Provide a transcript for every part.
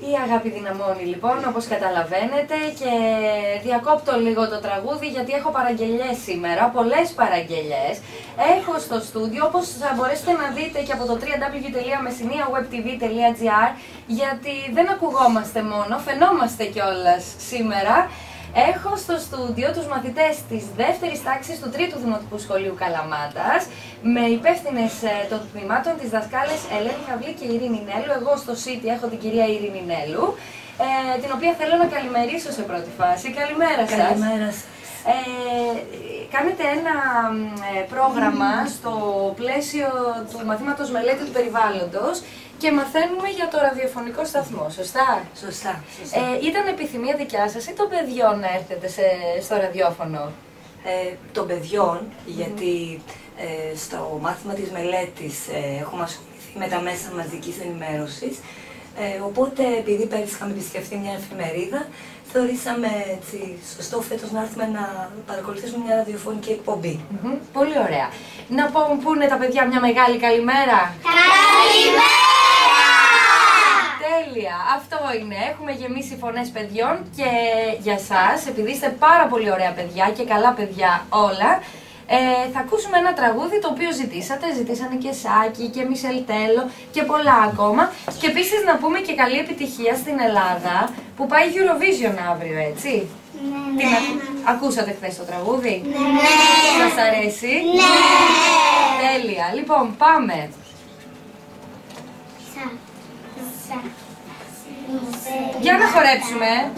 Η αγάπη δυναμώνει λοιπόν, όπως καταλαβαίνετε, και διακόπτω λίγο το τραγούδι γιατί έχω παραγγελιές σήμερα, πολλές παραγγελιές. Έχω στο στούντιο, όπως θα μπορέσετε να δείτε και από το www.messiniawebtv.gr, γιατί δεν ακουγόμαστε μόνο, φαινόμαστε κιόλας σήμερα. Έχω στο στούντιο τους μαθητές της δεύτερης τάξης του Τρίτου Δημοτικού Σχολείου Καλαμάτας, με υπεύθυνες των τμήματων τις δασκάλες Ελένη Χαυλή και Ειρήνη Νέλου. Εγώ στο ΣΥΤΙ έχω την κυρία Ειρήνη Νέλου, την οποία θέλω να καλημερίσω σε πρώτη φάση. Καλημέρα σας. Καλημέρα σας. Κάνετε ένα πρόγραμμα στο πλαίσιο του μαθήματος μελέτη του περιβάλλοντος και μαθαίνουμε για το ραδιοφωνικό σταθμό, σωστά? Σωστά. Ήταν επιθυμία δικιά σας ή των παιδιών να έρθετε στο ραδιόφωνο? Των παιδιών, γιατί στο μάθημα της μελέτης έχουμε ασχοληθεί με τα μέσα μαζικής ενημέρωσης, οπότε επειδή πέρυσι είχαμε επισκεφτεί μια εφημερίδα, θεωρήσαμε έτσι σωστό φέτος να έρθουμε να παρακολουθήσουμε μια ραδιοφωνική εκπομπή. Πολύ ωραία. Να πούνε τα παιδιά μια μεγάλη καλημέρα. Καλημέρα! Τέλεια! Αυτό είναι. Έχουμε γεμίσει φωνές παιδιών και για σας, επειδή είστε πάρα πολύ ωραία παιδιά και καλά παιδιά όλα, θα ακούσουμε ένα τραγούδι το οποίο ζητήσανε και Σάκη και Μισελ Τέλο και πολλά ακόμα. Και επίσης να πούμε και καλή επιτυχία στην Ελλάδα που πάει Eurovision αύριο, έτσι. Ναι. Ακούσατε χθες το τραγούδι? Ναι. Σας αρέσει? Ναι. Τέλεια. Λοιπόν, πάμε. Για να χορέψουμε.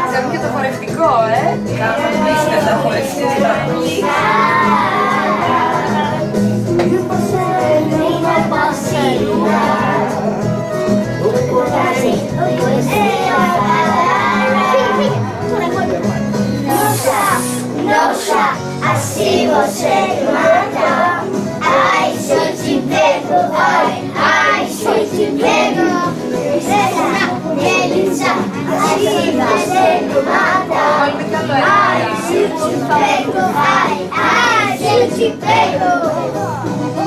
Ξέρουμε και το χορευτικό, Κάπου πίστα τα χορευτικά. Nossa, assim você mata. Ai, se eu te pego, ai, se eu te pego. Delícia, assim você me mata. Ai, se eu te pego, ai, se eu te pego.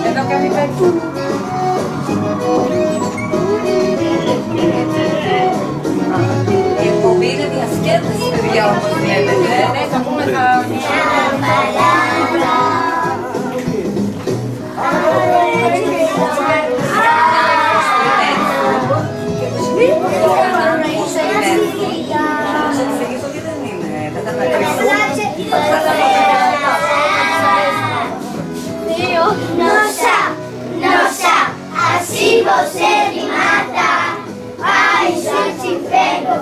Εδώ κάνει παίξω. Η εκπομπή είναι διασκέδαση, παιδιά, όπως βλέπετε. Ναι, θα πούμε θα... Nossa, assim você me mata. Ai, se eu te pego,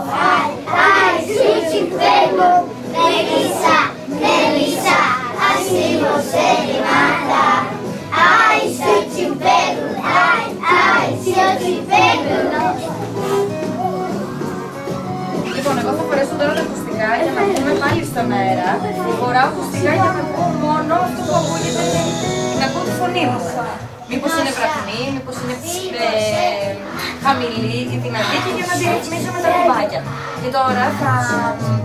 ai, se eu te pego. Delícia, delícia, assim você me mata. Ai, se eu te pego, ai, se eu te pego. Λοιπόν, εγώ θα φορέσω τώρα τα ακουστικά για να πούμε πάλι στον αέρα. Φοράω ακουστικά για να ακούω μόνο αυτό που ακούγεται, να ακούω τη φωνή μου. Μήπως είναι βραχνή, μήπως είναι χαμηλή ή δυνατή, και για να τη ρυθμίσω με τα κουμπάκια. Και τώρα θα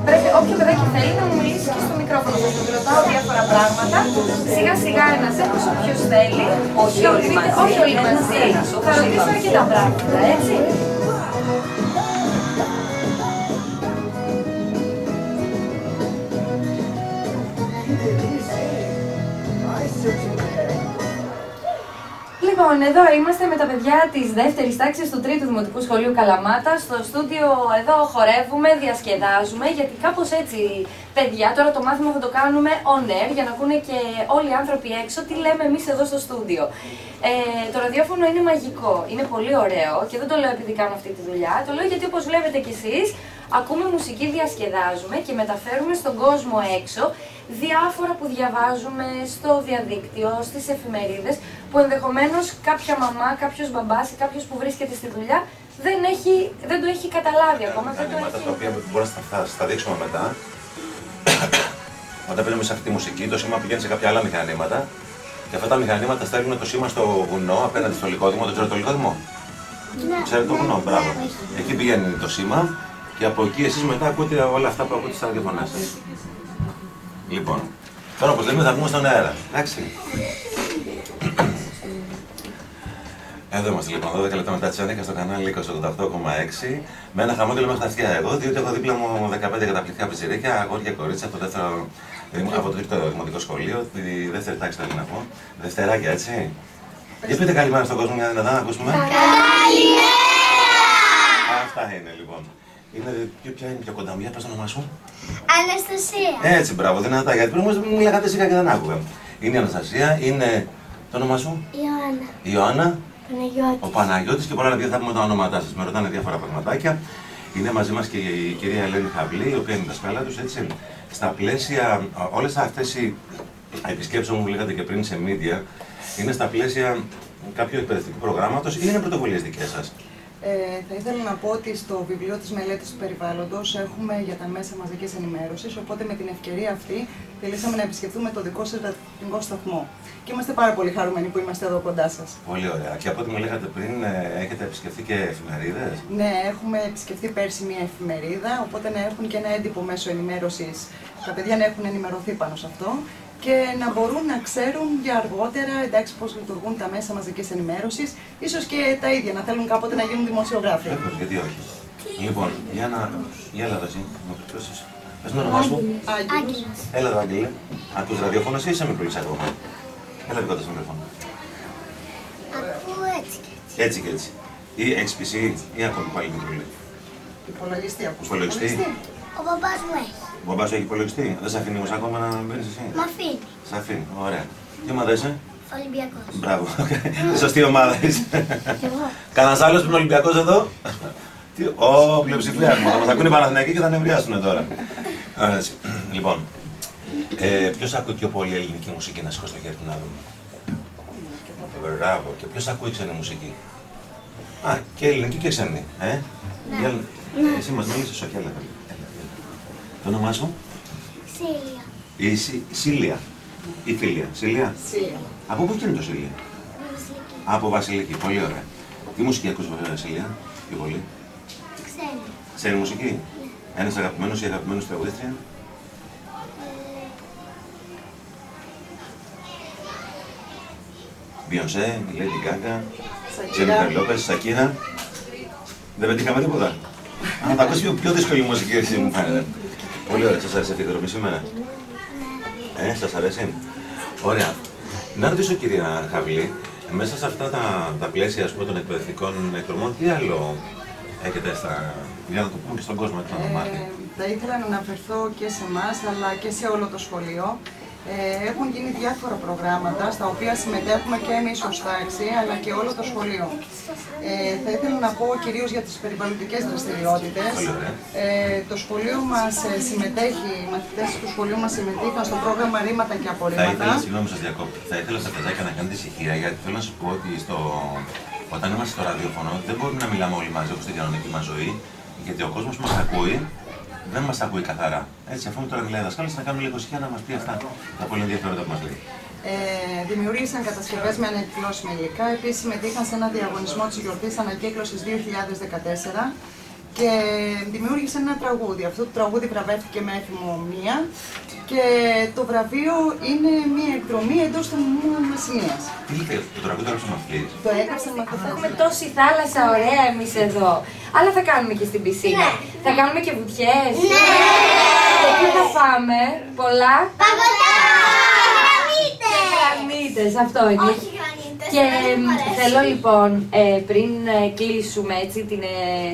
πρέπει όποιο παιδάκι θέλει να μου μιλήσει και στο μικρόφωνο. Θα του ρωτάω διάφορα πράγματα. Σιγά σιγά ένας ένας, όποιος θέλει. Όχι όλοι μαζί. Θα ρωτήσω αρκετά πράγματα, έτσι. Λοιπόν, εδώ είμαστε με τα παιδιά της δεύτερης τάξης του Τρίτου Δημοτικού Σχολείου Καλαμάτα. Στο στούντιο εδώ χορεύουμε, διασκεδάζουμε, γιατί κάπως έτσι, παιδιά, τώρα το μάθημα θα το κάνουμε on air για να ακούνε και όλοι οι άνθρωποι έξω τι λέμε εμείς εδώ στο στούντιο. Το ραδιόφωνο είναι μαγικό, είναι πολύ ωραίο και δεν το λέω επειδή κάνω αυτή τη δουλειά, το λέω γιατί όπως βλέπετε κι εσείς, ακούμε μουσική, διασκεδάζουμε και μεταφέρουμε στον κόσμο έξω διάφορα που διαβάζουμε στο διαδίκτυο, στις εφημερίδες, που ενδεχομένως κάποια μαμά, κάποιος μπαμπάς ή κάποιος που βρίσκεται στη δουλειά δεν το έχει καταλάβει ακόμα. Μηχανήματα τα οποία μπορεί να στα δείξουμε μετά. Όταν παίζουμε σε αυτή τη μουσική, το σήμα πηγαίνει σε κάποια άλλα μηχανήματα και αυτά τα μηχανήματα στέλνουν το σήμα στο βουνό απέναντι στο Λυκόδημο. Το ξέρετε το Λυκόδημο? Ξέρετε το βουνό, μπράβο. Εκεί πηγαίνει το σήμα και από εκεί εσείς μετά ακούτε όλα αυτά που ακούτε στα ραδιοφωνά σας. Λοιπόν, τώρα όπως λέμε θα βγούμε στον αέρα, εντάξει. Εδώ είμαστε λοιπόν, 12 λεπτά μετά τις 11 στο κανάλι 28,6 με ένα χαμόγελο μέχρι τα αυτιά εγώ, διότι έχω δίπλα μου 15 καταπληκτικά πιτσιρίκια, αγόρια και κορίτσια από το τρίτο δημοτικό σχολείο, τη δεύτερη τάξη θα να πω. Δευτεράκια, έτσι. Για πείτε καλημέρα στον κόσμο, μια δυνατά να ακούσουμε. Καλημέρα! Αυτά είναι λοιπόν. Ποια είναι πιο κοντά μου, για πες το όνομά σου. Αναστασία. Έτσι, μπράβο, δυνατά, γιατί πριν μου μιλάγατε σιγά και δεν άκουγα. Είναι η Αναστασία, είναι το όνομά σου. Ιωάννα. Ιωάννα. Παναγιώτης. Ο Παναγιώτης και πολλά άλλα θα πούμε τα ονόματά σας. Με ρωτάνε διάφορα πραγματάκια. Είναι μαζί μας και η κυρία Ελένη Χαβλή, η οποία είναι η δασκάλα τους, έτσι. Στα πλαίσια, όλες αυτές οι επισκέψεις που μου λέγατε και πριν σε media, είναι στα πλαίσια κάποιου εκπαιδευτικού προγράμματος ή είναι πρωτοβουλίες δικές σας? Θα ήθελα να πω ότι στο βιβλίο της μελέτης του περιβάλλοντος έχουμε για τα μέσα μαζικής ενημέρωσης, οπότε με την ευκαιρία αυτή θελήσαμε να επισκεφθούμε το δικό σας ραδιοφωνικό σταθμό. Και είμαστε πάρα πολύ χαρούμενοι που είμαστε εδώ κοντά σας. Πολύ ωραία. Και από ό,τι μου λέγατε πριν, έχετε επισκεφθεί και εφημερίδες? Ναι, έχουμε επισκεφθεί πέρσι μια εφημερίδα, οπότε να έχουν και ένα έντυπο μέσο ενημέρωσης, τα παιδιά να έχουν ενημερωθεί πάνω σε αυτό και να μπορούν να ξέρουν για αργότερα, εντάξει, πώς λειτουργούν τα μέσα μαζικής ενημέρωσης, ίσως και τα ίδια, να θέλουν κάποτε να γίνουν δημοσιογράφοι. Γιατί όχι. Λοιπόν, για έλα εσύ, μου πει πες το όνομά σου. Άγγελος. Έλα εδώ, Άγγελε. Ακούς ραδιόφωνο ή είσαι μικρούλης ακόμα? Έλα δικό στο μικρόφωνο. Ακούω έτσι και έτσι. Έτσι και έτσι. Ή έχεις PC ή ακόμη πάλι μικρούλη? Υπολογιστή, ακούς Υπολογιστή. Ο μπαμπάς μου έχει. Ο μπαμπάς σου έχει υπολογιστή. Δεν σε αφήνει όμως ακόμα να μπαίνεις εσύ? Μ' αφήνει. Σε αφήνει. Ωραία. Τι ομάδα είσαι? Ολυμπιακός. Μπράβο. Σωστή ομάδα είσαι. Κι εγώ. Κανένας άλλος που είναι Ολυμπιακός εδώ? Ω, πλειοψηφία μου. Θα μας ακούνε οι Παναθηναϊκοί και θα νευριάσουν τώρα. Λοιπόν, ποιος ακούει πιο πολύ ελληνική μουσική? Να σηκώσει το χέρι του να δούμε. Μπράβο. Και ποιος ακούει ξένη μουσική? Α, και ελληνική και ξένη. Εσύ μας μίλησες, όχι, έλα. Το όνομά σου? Σίλια. Η Σίλια. Η Φίλια. Σίλια. Σίλια. Από πού είναι το Σίλια? Βασιλική. Από Βασιλική. Πολύ ωραία. Τι μουσική ακούς βέβαια, Σίλια? Πιο πολύ. Ξένη. Ξένη μουσική. Ένας αγαπημένος ή αγαπημένος τραγουδίστρια? Μπιονσέ, Lady Gaga, Τζένιφερ Λόπες, Σακίρα. Δεν πετύχαμε τίποτα. Α, θα ακούσει πιο δύσκολη μουσική εσύ μου φαίνεται. Πολύ ωραία. Σας αρέσει αυτή η εκδρομή σήμερα? Σας αρέσει? Ωραία. Να ρωτήσω κυρία Χαβλή, μέσα σε αυτά τα πλαίσια των εκπαιδευτικών εκδρομών, τι άλλο έχετε για να το πούμε και στον κόσμο έτσι να το μάθει? Θα ήθελα να αναφερθώ και σε εμάς αλλά και σε όλο το σχολείο. Έχουν γίνει διάφορα προγράμματα στα οποία συμμετέχουμε και εμείς ως τάξη αλλά και όλο το σχολείο. Θα ήθελα να πω κυρίως για τις περιβαλλοντικές δραστηριότητες. Το σχολείο μας συμμετέχει, οι μαθητές του σχολείου μας συμμετείχαν στο πρόγραμμα Ρήματα και Απορρίμματα. Θα ήθελα, συγγνώμη σας διακόπτω, θα ήθελα στα παιδάκια να κάνετε ησυχία γιατί θέλω να σου πω ότι όταν είμαστε στο ραδιόφωνο δεν μπορούμε να μιλάμε όλοι μαζί όπως στην κανονική μας ζωή γιατί ο κόσμος που μας ακούει δεν μας ακούει καθαρά. Έτσι, αφού τώρα μιλάει δασκάλας, να κάνουμε λίγο ησυχία να μας πει αυτά τα πολύ ενδιαφέροντα που μας λέει. Δημιούργησαν κατασκευές με ανακυκλώσιμα υλικά. Επίσης, συμμετείχαν σε ένα διαγωνισμό της γιορτής ανακύκλωσης 2014 και δημιούργησαν ένα τραγούδι. Αυτό το τραγούδι βραβεύτηκε με εφημομνία και το βραβείο είναι μια εκδρομή εντός του νομού Μεσσηνίας. Τι λέει το τραγούδι έγραψε μαθητής? Το έγραψαν μαθητές. Έχουμε τόση θάλασσα ωραία εμείς εδώ. Αλλά θα κάνουμε και στην πισίνα. Θα κάνουμε και βουτιές. Ναι! Και τι θα φάμε? Πολλά. Παγωτά! Γρανίτες! Γρανίτες, αυτό είναι. Όχι γρανίτες, Και δεν μου αρέσουν. θέλω λοιπόν πριν κλείσουμε έτσι, την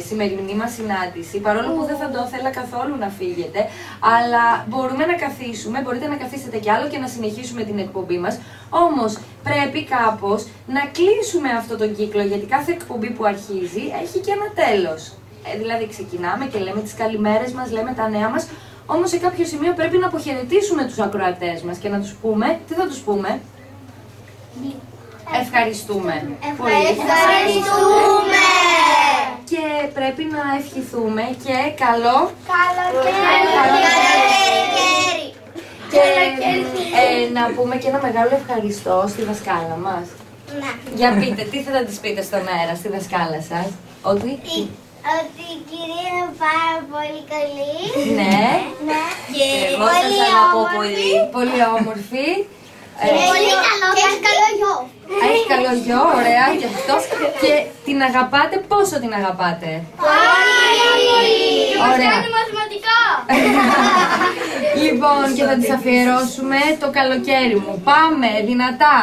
σημερινή μας συνάντηση, παρόλο που δεν θα το ήθελα καθόλου να φύγετε, αλλά μπορούμε να καθίσουμε, μπορείτε να καθίσετε κι άλλο και να συνεχίσουμε την εκπομπή μας, όμως πρέπει κάπως να κλείσουμε αυτό τον κύκλο, γιατί κάθε εκπομπή που αρχίζει έχει και ένα τέλος. Δηλαδή ξεκινάμε και λέμε τις καλημέρες μας, λέμε τα νέα μας, όμως σε κάποιο σημείο πρέπει να αποχαιρετήσουμε τους ακροατές μας και να τους πούμε, τι θα τους πούμε? Ευχαριστούμε. Ευχαριστούμε! Και και πρέπει να ευχηθούμε και καλό καλοκαίρι. Και να πούμε και ένα μεγάλο ευχαριστώ στη δασκάλα μας. Ναι. Για πείτε, τι θα της πείτε στον αέρα στη δασκάλα σας? Ότι η κυρία είναι πάρα πολύ καλή. Ναι. Και Εγώ σας αγαπώ πολύ. Πολύ όμορφη. Πολύ καλό. Και έχει καλό γιο. Έχει καλό γιο, ωραία και αυτό. Και την αγαπάτε, πόσο την αγαπάτε? Πολύ. Ωραία. Κάνει μαθηματικά. Λοιπόν, και θα της αφιερώσουμε το καλοκαίρι μου. Πάμε, δυνατά.